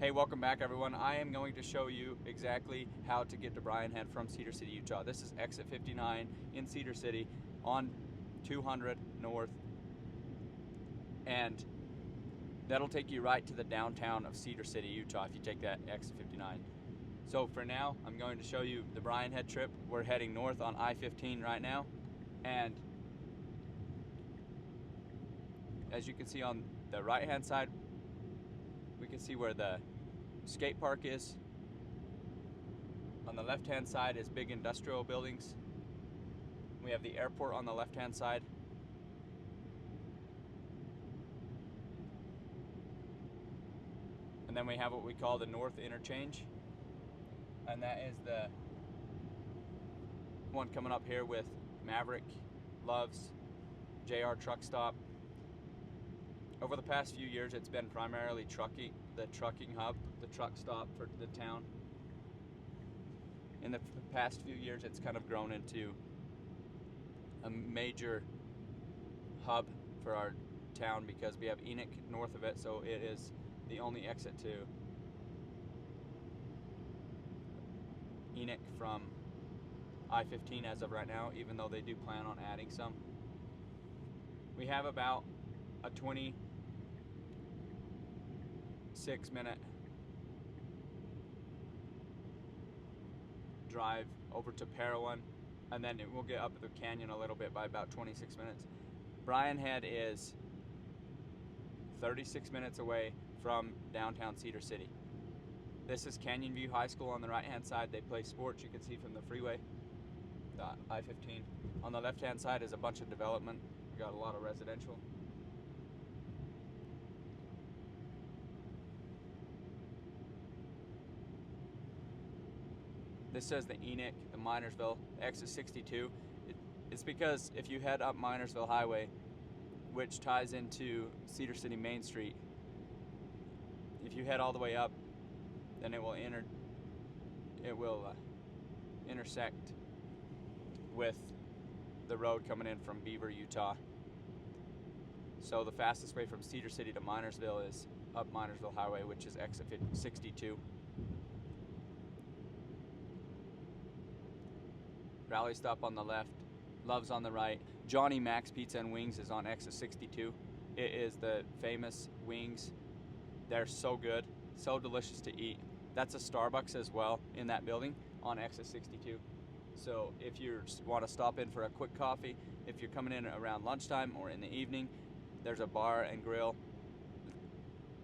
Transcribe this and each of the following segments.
Hey, welcome back everyone. I am going to show you exactly how to get to Redhead from Cedar City, Utah. This is exit 59 in Cedar City on 200 North, and that'll take you right to the downtown of Cedar City, Utah if you take that exit 59. So for now, I'm going to show you the Redhead trip. We're heading north on I-15 right now, and as you can see on the right hand side, we can see where the skate park is. On the left hand side is big industrial buildings. We have the airport on the left hand side. And then we have what we call the North Interchange. And that is the one coming up here with Maverick, Love's, JR Truck Stop. Over the past few years, it's been primarily the trucking hub, the truck stop for the town. In the past few years, it's kind of grown into a major hub for our town because we have Enoch north of it, so it is the only exit to Enoch from I-15 as of right now, even though they do plan on adding some. We have about a 26-minute drive over to Parowan, and then it will get up the canyon a little bit by about 26 minutes. Redhead is 36 minutes away from downtown Cedar City. This is Canyon View High School on the right hand side. They play sports, you can see from the freeway, the I-15. On the left hand side is a bunch of development. We got a lot of residential. This says the Enoch, the Minersville, exit 62. It's because if you head up Minersville Highway, which ties into Cedar City Main Street, if you head all the way up, then it will intersect with the road coming in from Beaver, Utah. So the fastest way from Cedar City to Minersville is up Minersville Highway, which is exit 62. Rally Stop on the left, Love's on the right. Johnny Mac's Pizza and Wings is on exit 62. It is the famous wings. They're so good, so delicious to eat. That's a Starbucks as well in that building on exit 62. So if you want to stop in for a quick coffee, if you're coming in around lunchtime or in the evening, there's a bar and grill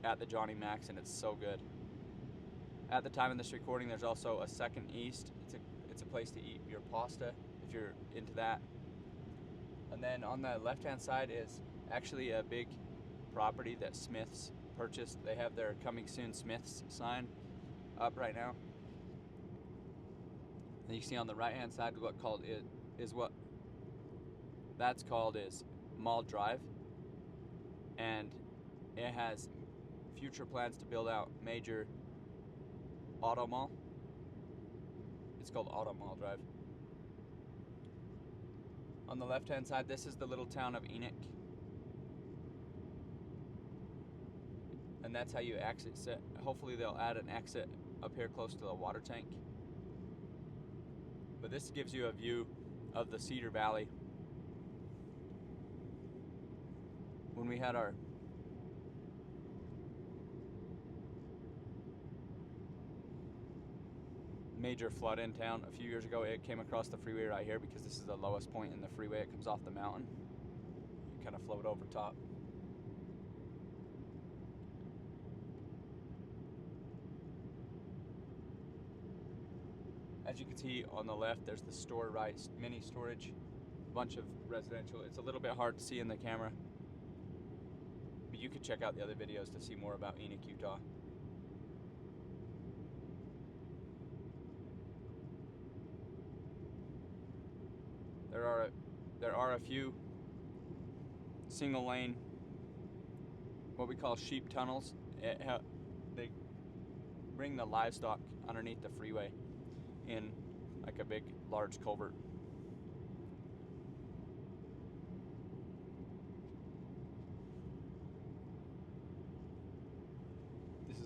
at the Johnny Mac's, and it's so good. At the time of this recording, there's also a Second East. It's a place to eat your pasta if you're into that. And then on the left-hand side is actually a big property that Smith's purchased. They have their Coming Soon Smith's sign up right now. And you see on the right-hand side what that's called is Mall Drive, and it has future plans to build out major auto mall. It's called Auto Mall Drive. On the left-hand side, this is the little town of Enoch, and that's how you exit. Hopefully they'll add an exit up here close to the water tank. But this gives you a view of the Cedar Valley. When we had our major flood in town a few years ago, it came across the freeway right here because this is the lowest point in the freeway. It comes off the mountain. You kind of float over top. As you can see on the left, there's the store right, mini storage, a bunch of residential. It's a little bit hard to see in the camera, but you could check out the other videos to see more about Enoch, Utah. There are a few single lane, what we call sheep tunnels. They bring the livestock underneath the freeway in like a big, large culvert.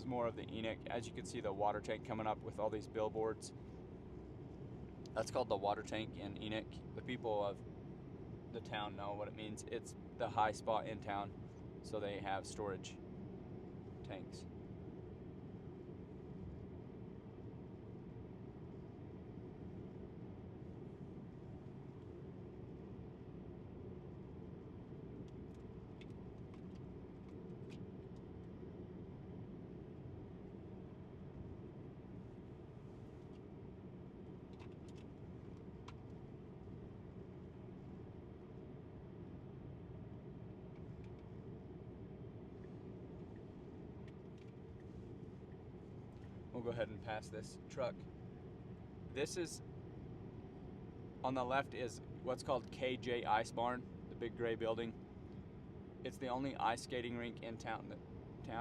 is more of the Enoch. As you can see, the water tank coming up with all these billboards. That's called the water tank in Enoch. The people of the town know what it means. It's the high spot in town, so they have storage tanks. We'll go ahead and pass this truck. This is, on the left is what's called KJ Ice Barn, the big gray building. It's the only ice skating rink in town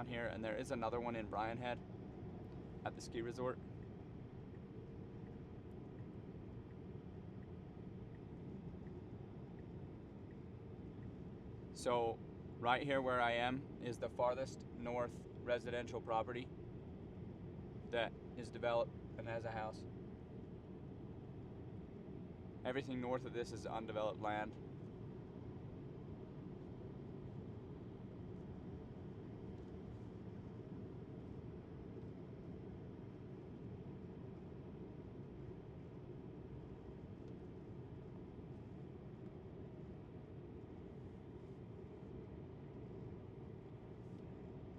here, and there is another one in Redhead at the ski resort. So right here where I am is the farthest north residential property that is developed and has a house. Everything north of this is undeveloped land.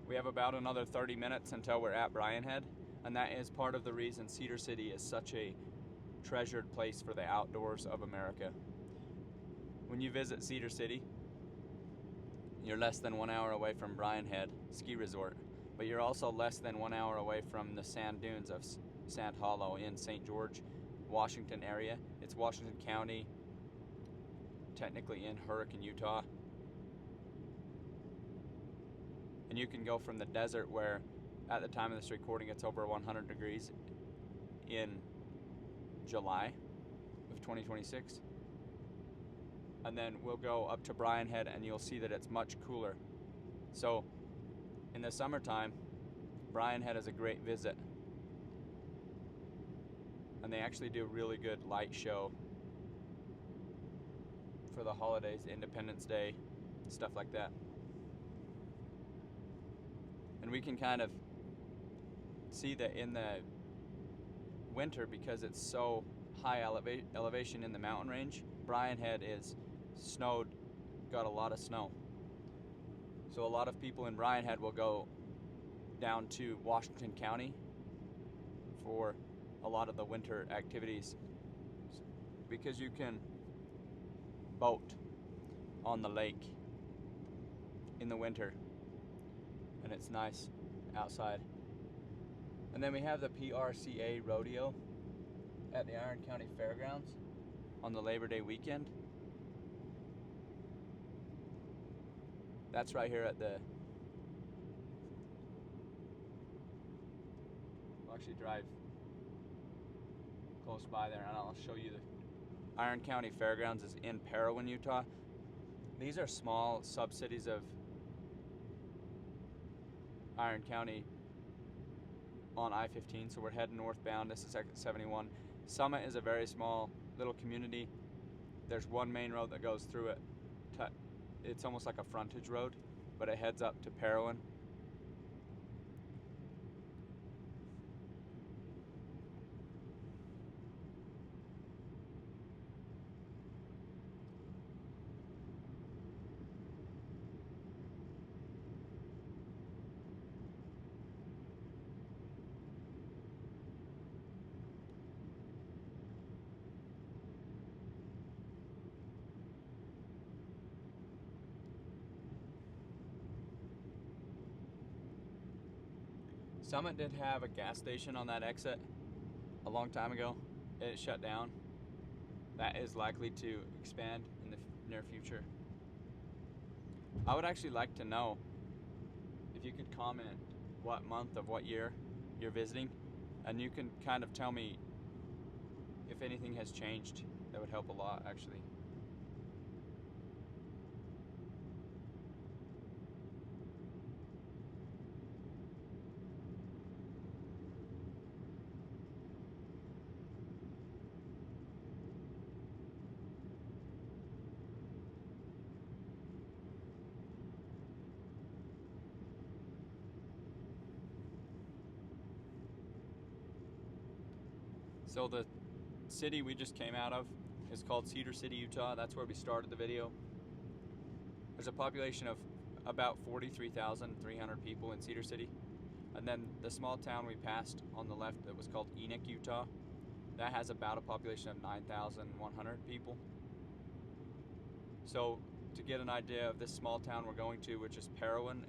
We have about another 30 minutes until we're at Redhead, and that is part of the reason Cedar City is such a treasured place for the outdoors of America. When you visit Cedar City, you're less than 1 hour away from Redhead Ski Resort, but you're also less than 1 hour away from the sand dunes of Sand Hollow in St. George, Washington area. It's Washington County, technically in Hurricane, Utah. And you can go from the desert where at the time of this recording it's over 100 degrees in July of 2026. And then we'll go up to Redhead and you'll see that it's much cooler. So in the summertime, Redhead is a great visit. And they actually do a really good light show for the holidays, Independence Day, stuff like that. And we can kind of see that in the winter, because it's so high elevation in the mountain range, Redhead is snowed, got a lot of snow. So a lot of people in Redhead will go down to Washington County for a lot of the winter activities, because you can boat on the lake in the winter and it's nice outside. And then we have the PRCA rodeo at the Iron County Fairgrounds on the Labor Day weekend. That's right here at the, we'll actually drive close by there and I'll show you the Iron County Fairgrounds is in Parowan, Utah. These are small sub-cities of Iron County on I-15, so we're heading northbound. This is exit 71. Summit is a very small little community. There's one main road that goes through it. It's almost like a frontage road, but it heads up to Parowan. Summit did have a gas station on that exit a long time ago. It shut down. That is likely to expand in the near future. I would actually like to know if you could comment what month of what year you're visiting, and you can kind of tell me if anything has changed. That would help a lot, actually. So the city we just came out of is called Cedar City, Utah. That's where we started the video. There's a population of about 43,300 people in Cedar City. And then the small town we passed on the left that was called Enoch, Utah, that has about a population of 9,100 people. So to get an idea of this small town we're going to, which is Parowan,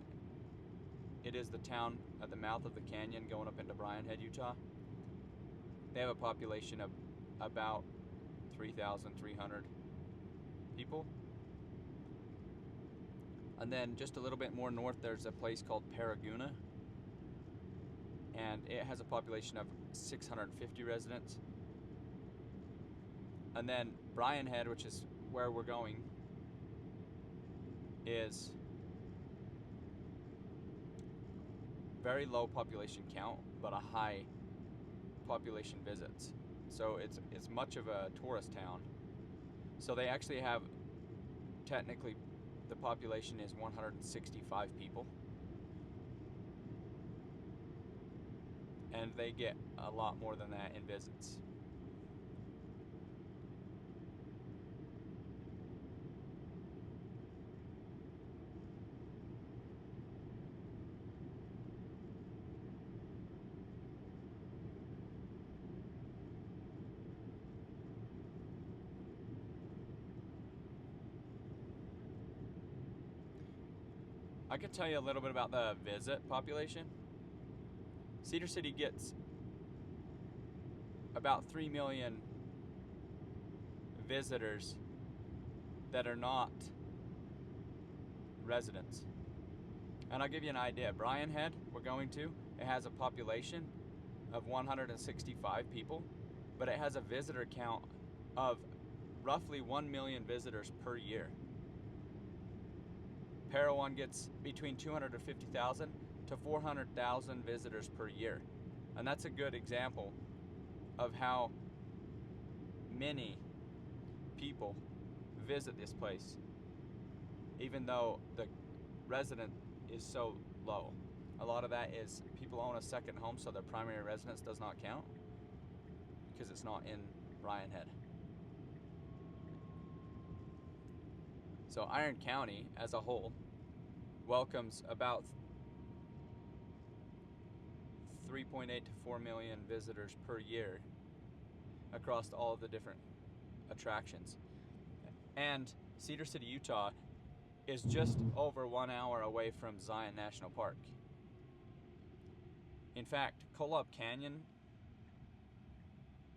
it is the town at the mouth of the canyon going up into Redhead, Utah. They have a population of about 3,300 people. And then just a little bit more north, there's a place called Paragouna, and it has a population of 650 residents. And then Redhead, which is where we're going, is very low population count, but a high population visits. So it's much of a tourist town. So they actually have, technically, the population is 165 people. And they get a lot more than that in visits. I could tell you a little bit about the visit population. Cedar City gets about 3 million visitors that are not residents. And I'll give you an idea. Redhead, we're going to, it has a population of 165 people, but it has a visitor count of roughly 1 million visitors per year. Parowan gets between 250,000 to 400,000 visitors per year. And that's a good example of how many people visit this place, even though the resident is so low. A lot of that is people own a second home, so their primary residence does not count because it's not in Redhead. So Iron County as a whole welcomes about 3.8 to 4 million visitors per year across all of the different attractions. And Cedar City, Utah is just over 1 hour away from Zion National Park. In fact, Kolob Canyon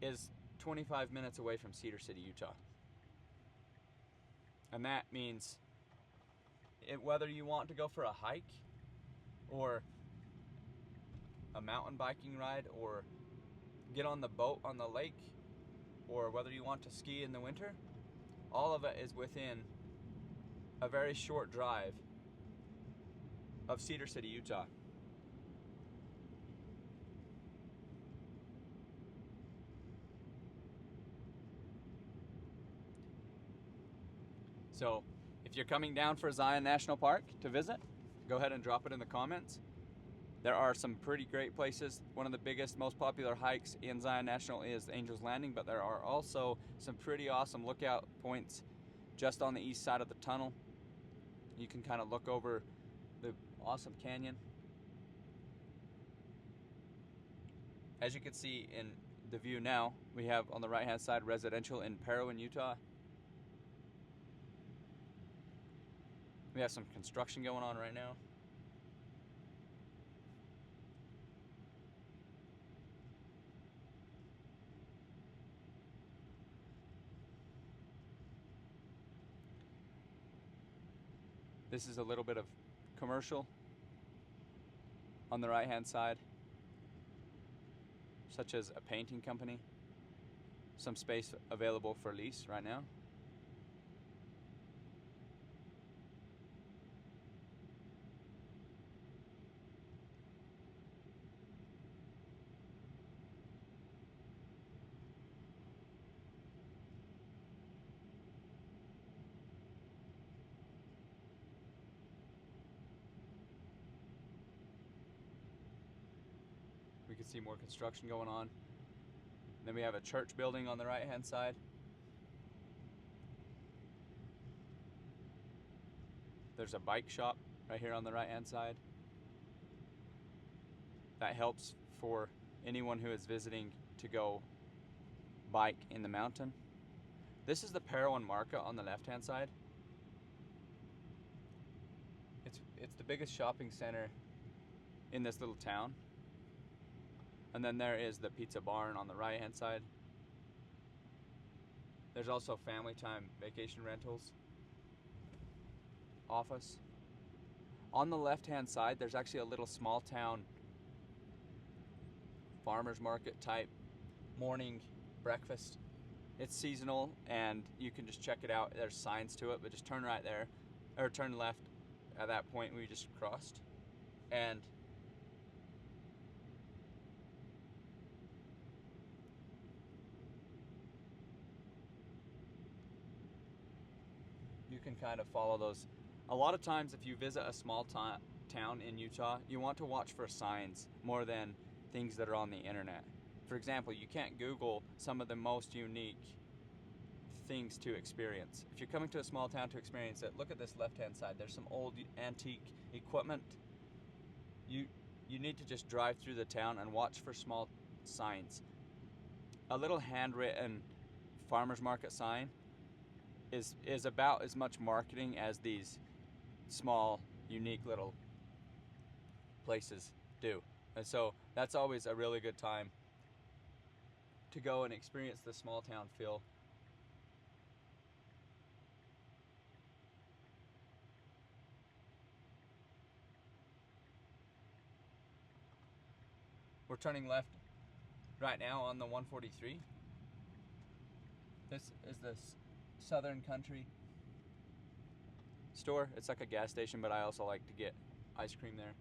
is 25 minutes away from Cedar City, Utah. And that means whether you want to go for a hike or a mountain biking ride or get on the boat on the lake, or whether you want to ski in the winter, all of it is within a very short drive of Cedar City, Utah. So if you're coming down for Zion National Park to visit, go ahead and drop it in the comments. There are some pretty great places. One of the biggest, most popular hikes in Zion National is Angel's Landing, but there are also some pretty awesome lookout points just on the east side of the tunnel. You can kind of look over the awesome canyon. As you can see in the view now, we have on the right hand side residential in Parowan, Utah. We have some construction going on right now. This is a little bit of commercial on the right hand side, such as a painting company. Some space available for lease right now. We can see more construction going on. Then we have a church building on the right hand side. There's a bike shop right here on the right hand side. That helps for anyone who is visiting to go bike in the mountain. This is the Parowan market on the left hand side. It's the biggest shopping center in this little town. And then there is the pizza barn on the right hand side. There's also Family Time Vacation Rentals office. On the left hand side there's actually a little small town farmers market type morning breakfast. It's seasonal and you can just check it out. There's signs to it, but just turn right there, or turn left at that point we just crossed, and you can kind of follow those. A lot of times if you visit a small town in Utah, you want to watch for signs more than things that are on the internet. For example, you can't Google some of the most unique things to experience. If you're coming to a small town to experience it, look at this left-hand side. There's some old antique equipment. You need to just drive through the town and watch for small signs. A little handwritten farmer's market sign is about as much marketing as these small, unique little places do. And so that's always a really good time to go and experience the small town feel. We're turning left right now on the 143. This is the Southern Country store. It's like a gas station, but I also like to get ice cream there.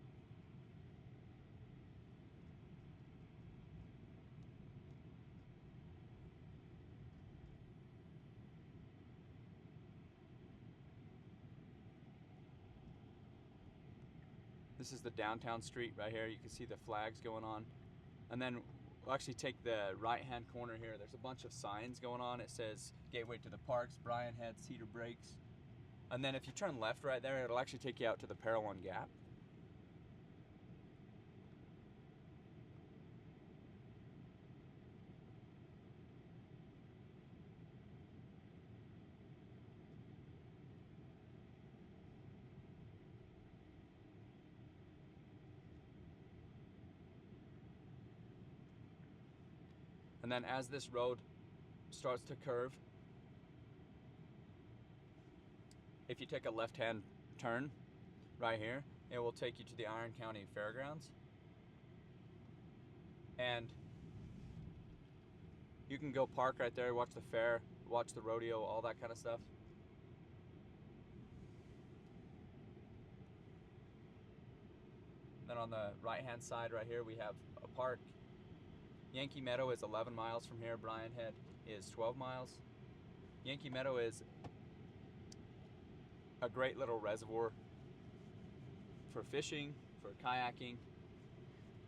This is the downtown street right here. You can see the flags going on. And then we'll actually take the right-hand corner here. There's a bunch of signs going on. It says Gateway to the Parks, Redhead, Cedar Breaks. And then if you turn left right there, it'll actually take you out to the Parowan Gap. And then as this road starts to curve, if you take a left-hand turn right here, it will take you to the Iron County Fairgrounds. And you can go park right there, watch the fair, watch the rodeo, all that kind of stuff. Then on the right-hand side right here, we have a park. Yankee Meadow is 11 miles from here. Redhead is 12 miles. Yankee Meadow is a great little reservoir for fishing, for kayaking.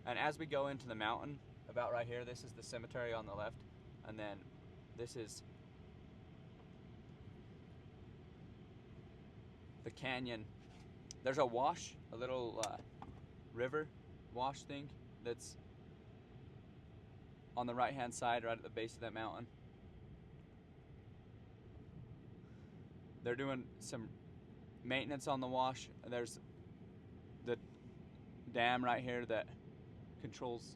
And as we go into the mountain, about right here, this is the cemetery on the left, and then this is the canyon. There's a wash, a little river wash thing that's on the right hand side right at the base of that mountain. They're doing some maintenance on the wash. There's the dam right here that controls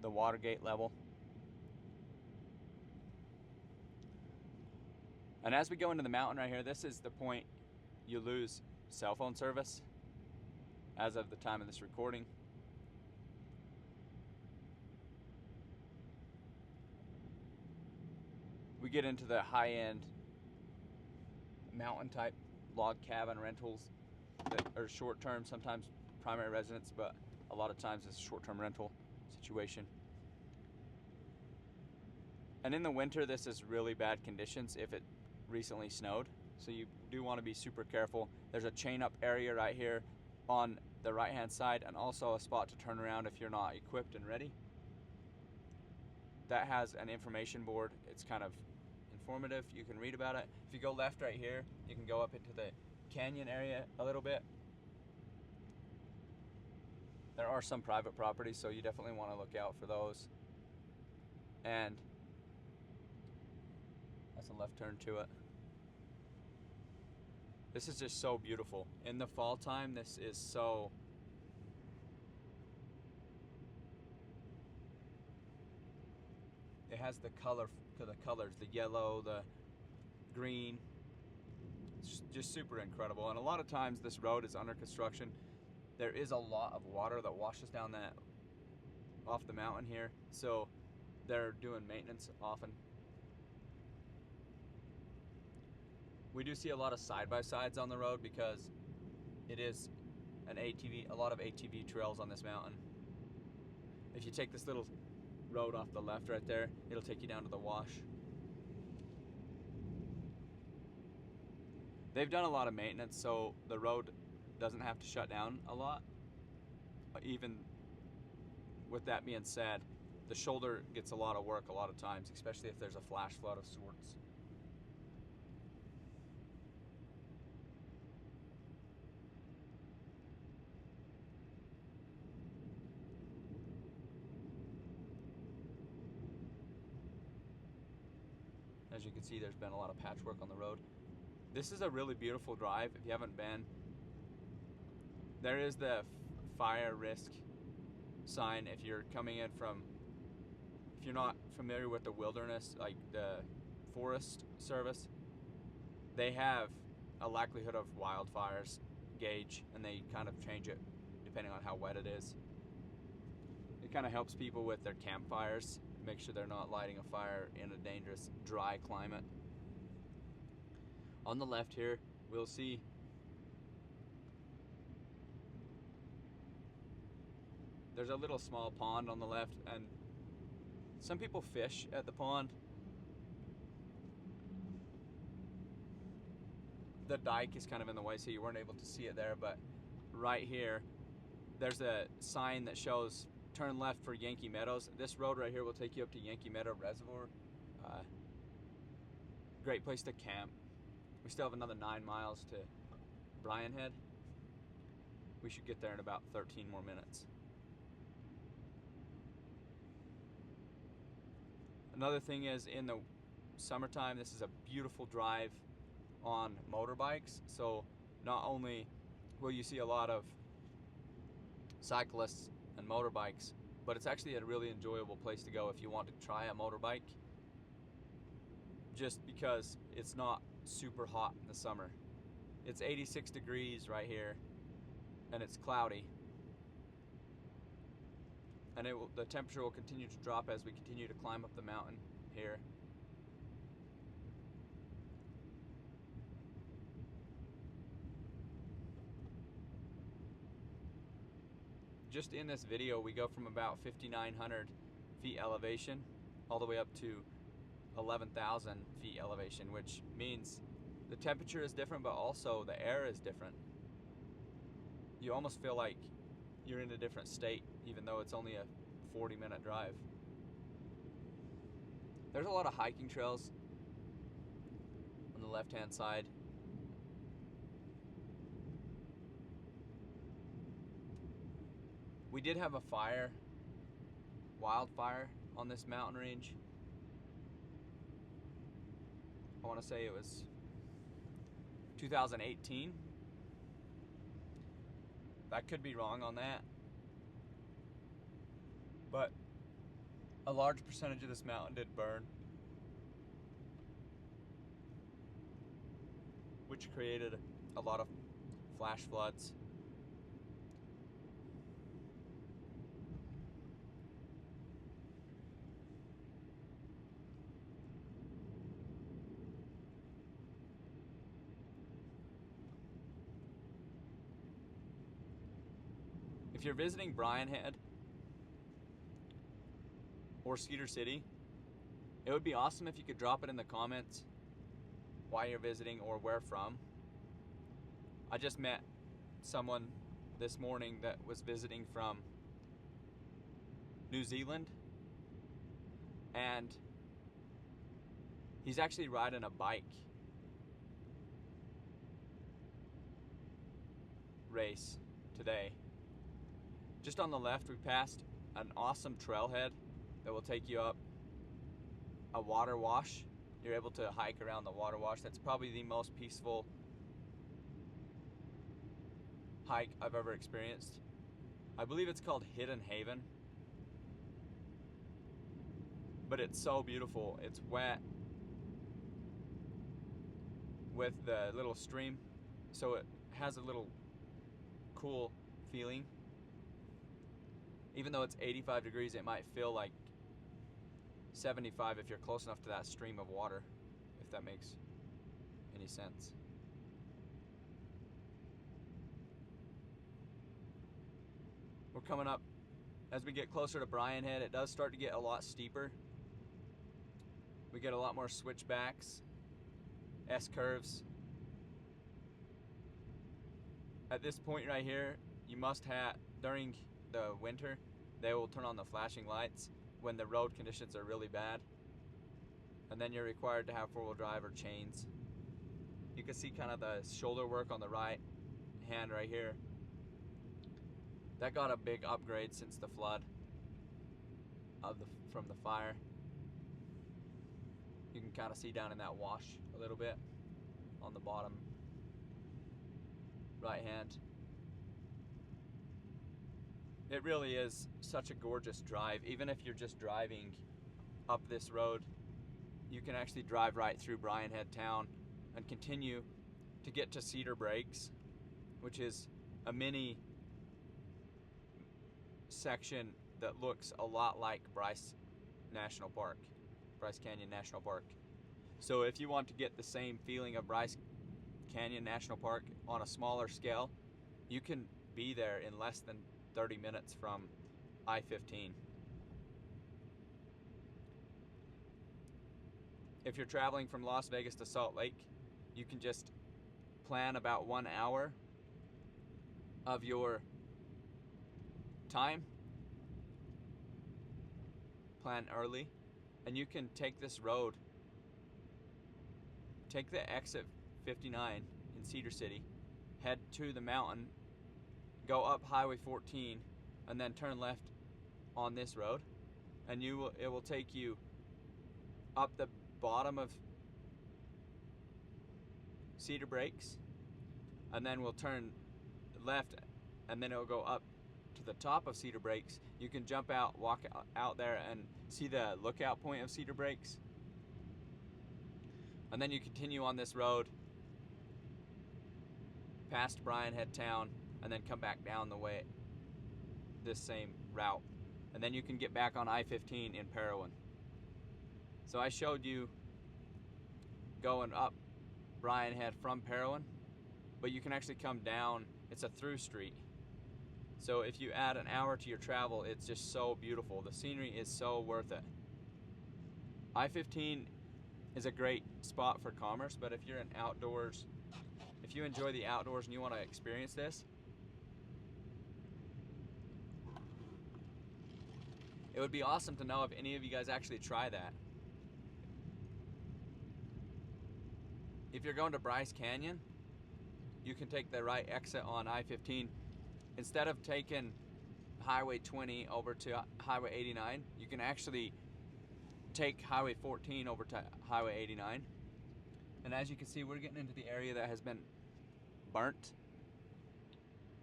the water gate level. And as we go into the mountain right here, this is the point you lose cell phone service as of the time of this recording. We get into the high-end mountain type log cabin rentals that are short-term, sometimes primary residence, but a lot of times it's a short-term rental situation. And in the winter, this is really bad conditions if it recently snowed, so you do want to be super careful. There's a chain-up area right here on the right-hand side, and also a spot to turn around if you're not equipped and ready. that has an information board. It's kind of informative. You can read about it. If you go left right here, you can go up into the canyon area a little bit. There are some private properties, so you definitely want to look out for those. And that's a left turn to it. This is just so beautiful. In the fall time, this is so... It has the colors, the yellow, the green. It's just super incredible. And a lot of times this road is under construction. There is a lot of water that washes down that off the mountain here, so they're doing maintenance often. We do see a lot of side-by-sides on the road because it is a lot of ATV trails on this mountain. If you take this little road off the left right there, it'll take you down to the wash. They've done a lot of maintenance, so the road doesn't have to shut down a lot. Even with that being said, the shoulder gets a lot of work a lot of times, especially if there's a flash flood of sorts. As you can see, there's been a lot of patchwork on the road. This is a really beautiful drive. If you haven't been, there is the fire risk sign if you're coming in from, if you're not familiar with the wilderness, like the Forest Service, they have a likelihood of wildfires gauge, and they kind of change it depending on how wet it is. It kind of helps people with their campfires, make sure they're not lighting a fire in a dangerous dry climate. On the left here, we'll see there's a little small pond on the left, and some people fish at the pond. The dike is kind of in the way, so you weren't able to see it there, but right here, there's a sign that shows turn left for Yankee Meadows. This road right here will take you up to Yankee Meadow Reservoir. Great place to camp. We still have another 9 miles to Bryan Head. We should get there in about 13 more minutes. Another thing is, in the summertime, this is a beautiful drive on motorbikes. So not only will you see a lot of cyclists and motorbikes, but it's actually a really enjoyable place to go if you want to try a motorbike, just because it's not super hot in the summer. It's 86 degrees right here, and it's cloudy, and the temperature will continue to drop as we continue to climb up the mountain here. Just in this video, we go from about 5,900 feet elevation all the way up to 11,000 feet elevation, which means the temperature is different, but also the air is different. You almost feel like you're in a different state, even though it's only a 40-minute drive. There's a lot of hiking trails on the left-hand side. We did have a wildfire on this mountain range. I want to say it was 2018. I could be wrong on that. But a large percentage of this mountain did burn, which created a lot of flash floods. If you're visiting Bryan Head or Cedar City, it would be awesome if you could drop it in the comments why you're visiting or where from. I just met someone this morning that was visiting from New Zealand, and he's actually riding a bike race today. Just on the left, we passed an awesome trailhead that will take you up a water wash. You're able to hike around the water wash. That's probably the most peaceful hike I've ever experienced. I believe it's called Hidden Haven, but it's so beautiful. It's wet with the little stream, so it has a little cool feeling. Even though it's 85 degrees, it might feel like 75 if you're close enough to that stream of water, if that makes any sense. We're coming up, as we get closer to Bryan Head, it does start to get a lot steeper. We get a lot more switchbacks, S-curves. At this point right here, you must have, during the winter, they will turn on the flashing lights when the road conditions are really bad. And then you're required to have four-wheel drive or chains. You can see kind of the shoulder work on the right hand right here. That got a big upgrade since the flood from the fire. You can kind of see down in that wash a little bit on the bottom right hand. It really is such a gorgeous drive. Even if you're just driving up this road, you can actually drive right through Bryan Head town and continue to get to Cedar Breaks, which is a mini section that looks a lot like Bryce Canyon National Park. So if you want to get the same feeling of Bryce Canyon National Park on a smaller scale, you can be there in less than 30 minutes from I-15. If you're traveling from Las Vegas to Salt Lake, you can just plan about 1 hour of your time, plan early, and you can take this road, take the exit 59 in Cedar City, head to the mountain, go up Highway 14, and then turn left on this road, and it will take you up the bottom of Cedar Breaks, and then we'll turn left, and then it'll go up to the top of Cedar Breaks. You can jump out, walk out there, and see the lookout point of Cedar Breaks. And then you continue on this road past Bryan Head town, and then come back down the way, this same route. And then you can get back on I-15 in Parowan. So I showed you going up Bryan Head from Parowan, but you can actually come down. It's a through street. So if you add an hour to your travel, it's just so beautiful. The scenery is so worth it. I-15 is a great spot for commerce, but if you're in outdoors, if you enjoy the outdoors and you want to experience this, it would be awesome to know if any of you guys actually try that. If you're going to Bryce Canyon, you can take the right exit on I-15. Instead of taking Highway 20 over to Highway 89, you can actually take Highway 14 over to Highway 89. And as you can see, we're getting into the area that has been burnt.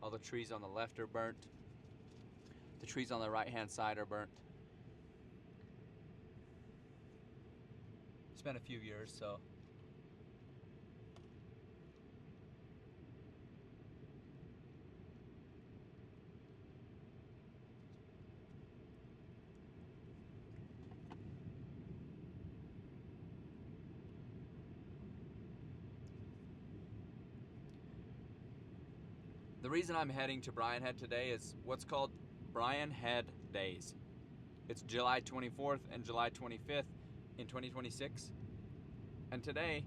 All the trees on the left are burnt. The trees on the right-hand side are burnt. It's been a few years, so. The reason I'm heading to Bryan Head today is what's called Bryan Head Days. It's July 24th and July 25th in 2026. And today,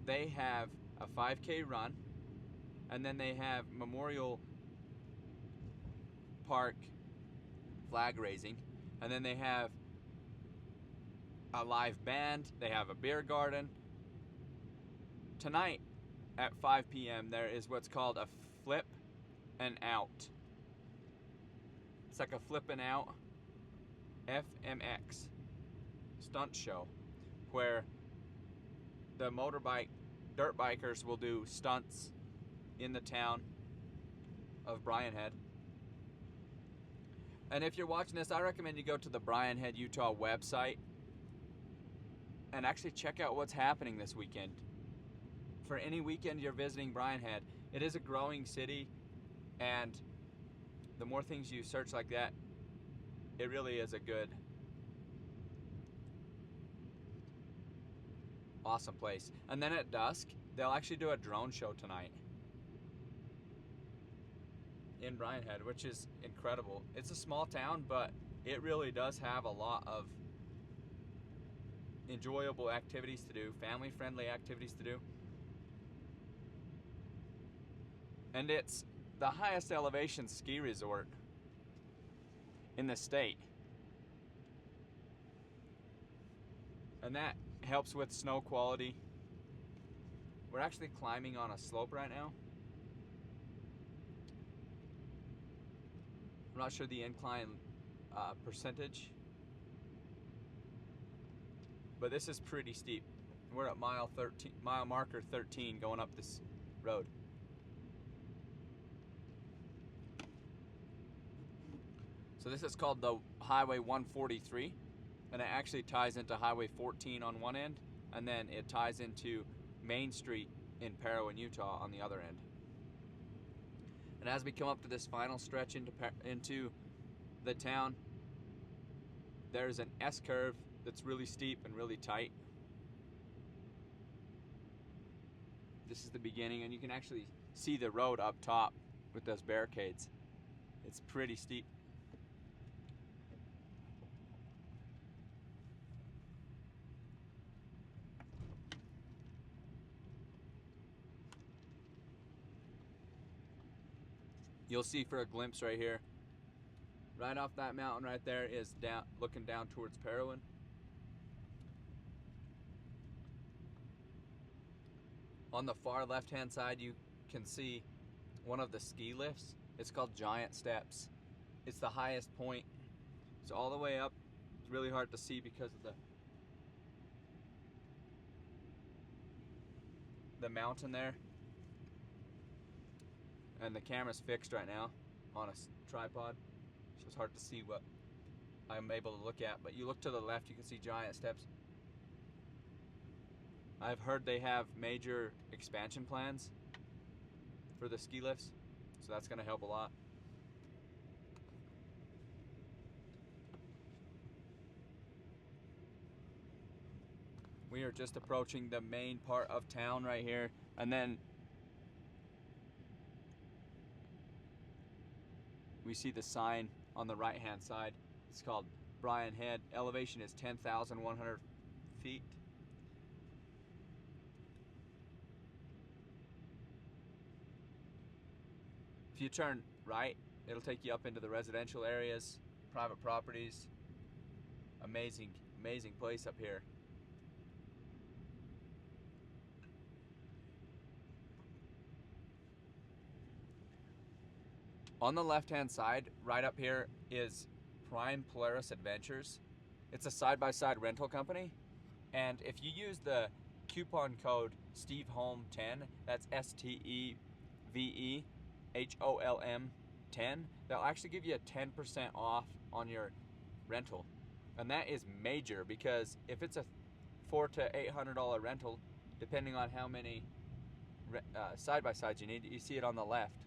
they have a 5K run, and then they have Memorial Park flag raising, and then they have a live band. They have a beer garden. Tonight at 5 p.m. there is what's called a flip and out. It's like a flip and out FMX stunt show where the dirt bikers will do stunts in the town of Head. And if you're watching this, I recommend you go to the Head, Utah website and actually check out what's happening this weekend. For any weekend you're visiting Head, it is a growing city, and the more things you search like that, it really is a good, awesome place. And then at dusk, they'll actually do a drone show tonight in Head, which is incredible. It's a small town, but it really does have a lot of enjoyable activities to do, family-friendly activities to do. And it's the highest elevation ski resort in the state. And that helps with snow quality. We're actually climbing on a slope right now. I'm not sure the incline percentage, but this is pretty steep. We're at mile marker 13 going up this road. So this is called the Highway 143, and it actually ties into Highway 14 on one end, and then it ties into Main Street in Parowan, Utah on the other end. And as we come up to this final stretch into the town, there's an S-curve that's really steep and really tight. This is the beginning, and you can actually see the road up top with those barricades. It's pretty steep. You'll see for a glimpse right here, right off that mountain right there is looking down towards Parowan. On the far left hand side you can see one of the ski lifts. It's called Giant Steps. It's the highest point. It's all the way up. It's really hard to see because of the mountain there. And the camera's fixed right now on a tripod, so it's hard to see what I'm able to look at. But you look to the left, you can see Giant Steps. I've heard they have major expansion plans for the ski lifts, so that's going to help a lot. We are just approaching the main part of town right here, and then we see the sign on the right hand side. It's called Head. Elevation is 10,100 feet. If you turn right, it'll take you up into the residential areas, private properties. Amazing, amazing place up here. On the left-hand side, right up here, is Prime Polaris Adventures. It's a side-by-side rental company, and if you use the coupon code SteveHolm10, that's STEVEHOLM 10, they'll actually give you a 10% off on your rental. And that is major, because if it's a $400 to $800 rental, depending on how many side-by-sides you need, you see it on the left.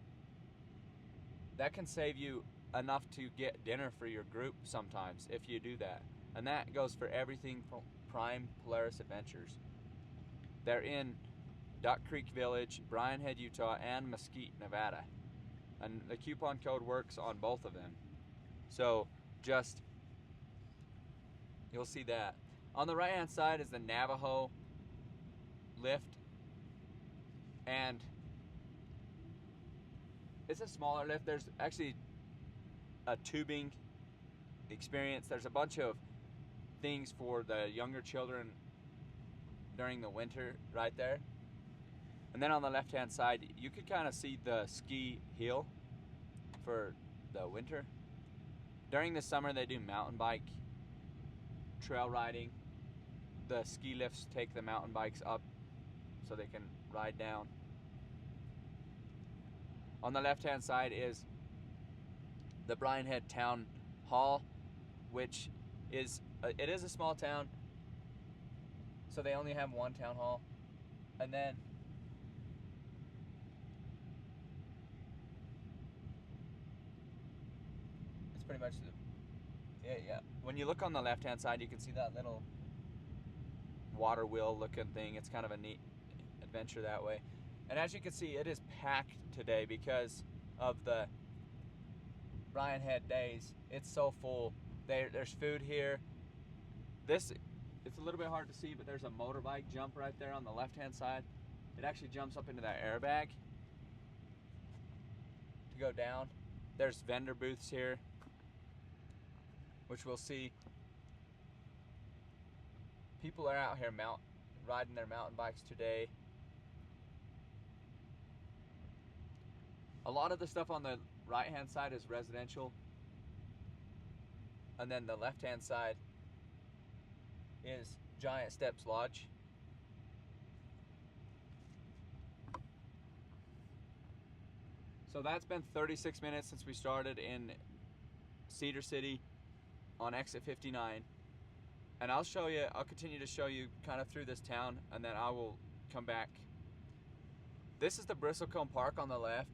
That can save you enough to get dinner for your group sometimes if you do that. And that goes for everything from Prime Polaris Adventures. They're in Duck Creek Village, Head, Utah, and Mesquite, Nevada. And the coupon code works on both of them. So you'll see that. On the right hand side is the Navajo lift, and it's a smaller lift. There's actually a tubing experience. There's a bunch of things for the younger children during the winter right there. And then on the left hand side, you could kind of see the ski hill for the winter. During the summer, they do mountain bike trail riding. The ski lifts take the mountain bikes up so they can ride down. On the left hand side is the Redhead Town Hall, which is it is a small town, so they only have one town hall. And then it's pretty much yeah. When you look on the left hand side, you can see that little water wheel looking thing. It's kind of a neat adventure that way. And as you can see, it is packed today because of the Redhead days. It's so full. There's food here. It's a little bit hard to see, but there's a motorbike jump right there on the left hand side. It actually jumps up into that airbag to go down. There's vendor booths here, which we'll see. People are out here riding their mountain bikes today. A lot of the stuff on the right hand side is residential, and then the left hand side is Giant Steps Lodge. So that's been 36 minutes since we started in Cedar City on exit 59. And I'll continue to show you kind of through this town, and then I will come back. This is the Bristlecone Park on the left.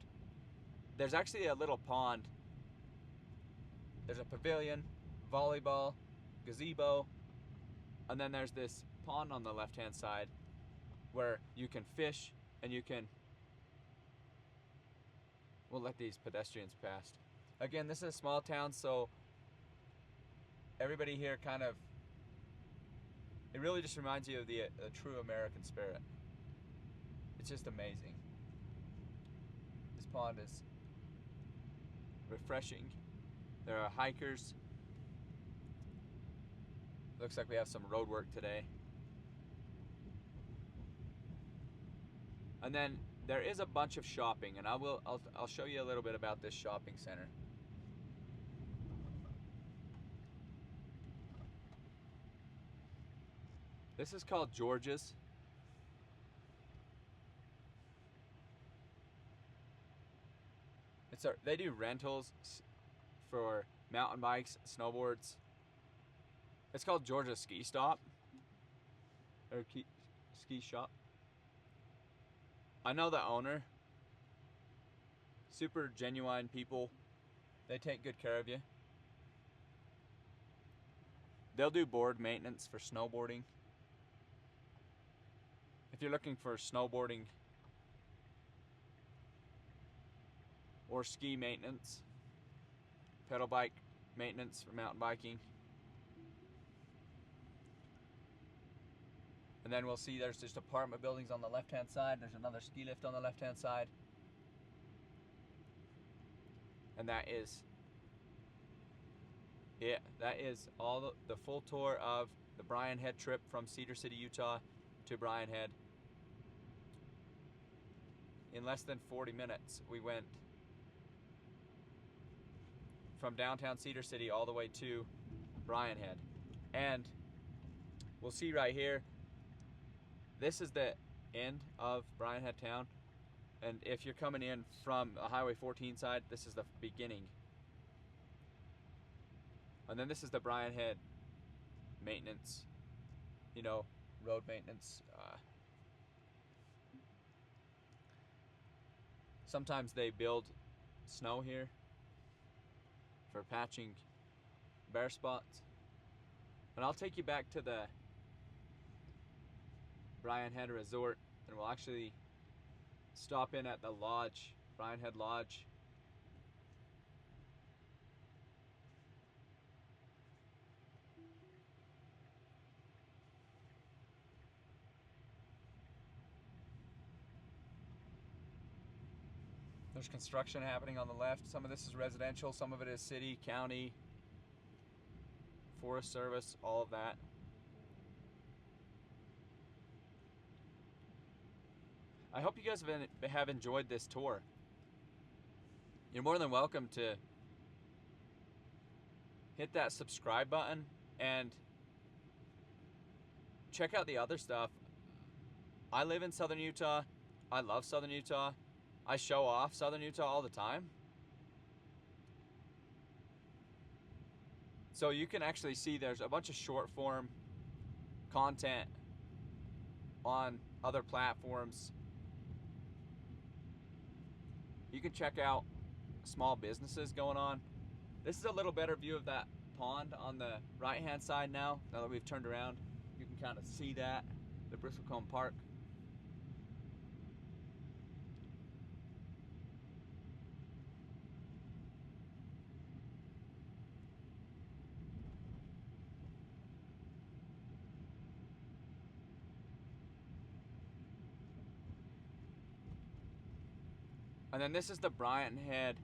There's actually a little pond. There's a pavilion, volleyball, gazebo, and then there's this pond on the left-hand side where you can fish and we'll let these pedestrians pass. Again, this is a small town, so everybody here it really just reminds you of the true American spirit. It's just amazing. This pond is refreshing. There are hikers. Looks like we have some road work today. And then there is a bunch of shopping, and I'll show you a little bit about this shopping center. This is called George's. They do rentals for mountain bikes, snowboards. It's called George's Ski Stop or Ski Shop. I know the owner. Super genuine people. They take good care of you. They'll do board maintenance for snowboarding. If you're looking for snowboarding or ski maintenance, pedal bike maintenance for mountain biking. And then we'll see there's just apartment buildings on the left-hand side. There's another ski lift on the left-hand side. And that is it. That is all the full tour of the Redhead trip from Cedar City, Utah to Redhead. In less than 40 minutes, we went from downtown Cedar City all the way to Redhead. And we'll see right here, this is the end of Redhead town. And if you're coming in from the Highway 14 side, this is the beginning. And then this is the Redhead maintenance, road maintenance. Sometimes they build snow here for patching bare spots. And I'll take you back to the Redhead Resort, and we'll actually stop in at the lodge, Redhead Lodge. There's construction happening on the left. Some of this is residential, some of it is city, county, Forest Service, all of that. I hope you guys have enjoyed this tour. You're more than welcome to hit that subscribe button and check out the other stuff. I live in Southern Utah. I love Southern Utah. I show off Southern Utah all the time. So you can actually see there's a bunch of short form content on other platforms. You can check out small businesses going on. This is a little better view of that pond on the right hand side now that we've turned around. You can kind of see that, the Bristlecombe Park. And then this is the Redhead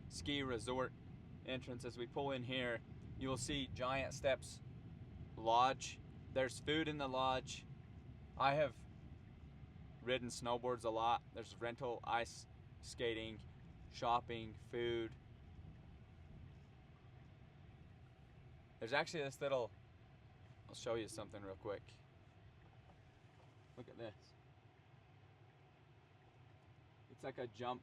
Ski Resort entrance. As we pull in here, you will see Giant Steps Lodge. There's food in the lodge. I have ridden snowboards a lot. There's rental ice skating, shopping, food. There's actually this little, I'll show you something real quick. Look at this. It's like a jump.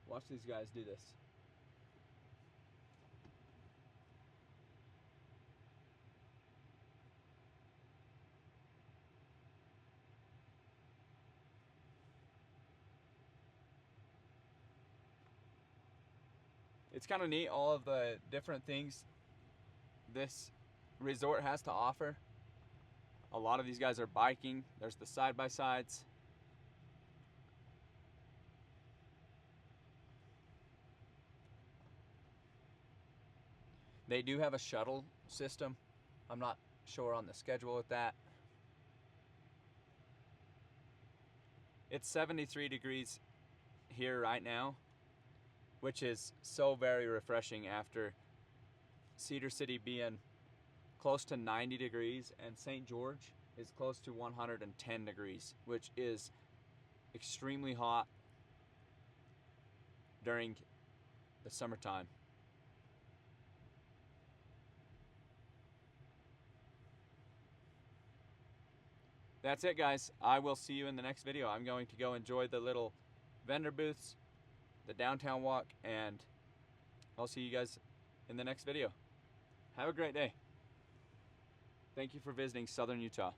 Watch these guys do this. It's kind of neat, all of the different things this resort has to offer. A lot of these guys are biking. There's the side-by-sides. They do have a shuttle system. I'm not sure on the schedule with that. It's 73 degrees here right now, which is so very refreshing after Cedar City being close to 90 degrees and St. George is close to 110 degrees, which is extremely hot during the summertime. That's it, guys. I will see you in the next video. I'm going to go enjoy the little vendor booths, the downtown walk, and I'll see you guys in the next video. Have a great day. Thank you for visiting Southern Utah.